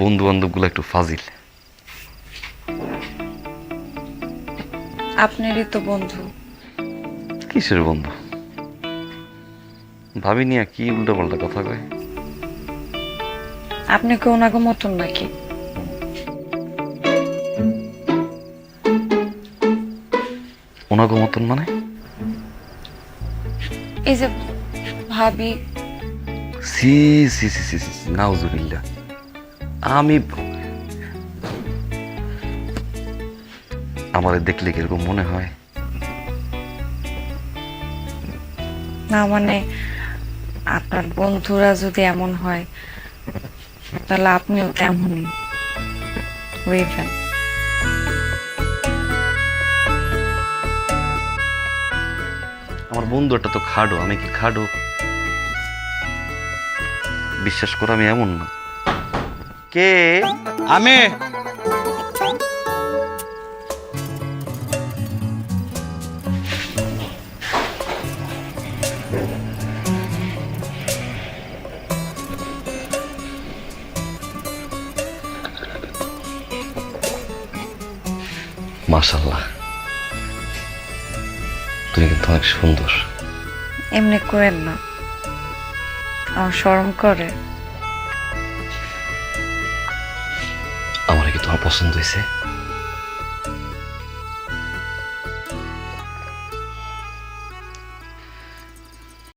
বন্ধু বান্ধবগুলো একটু ফাজিল। আপনারই তো বন্ধু। কিসের বন্ধু? ভাবি নিয়ে কি উল্টো পাল্টা কথা কয়। আপনি কি ওনাকে মতন নাকি? ওনাগো মতন মানে? এই যে ভাবি। সি সি সি সি সি নাউজুবিল্লাহ। আমি আমারে দেখলে কিরকম মনে হয়? না মানে আপনার বন্ধুরা যদি এমন হয় তাহলে আপনিও তেমনই হইবেন। আমার বন্ধু একটা তো খাডো, আমি কি খাডো? বিশ্বাস করো আমি এমন না। কে? আমি মাশাআল্লাহ, তুমি কিন্তু অনেক সুন্দর। এমনি করেন না, আমার শরম করে। আমার কি তোমার পছন্দ হয়েছে?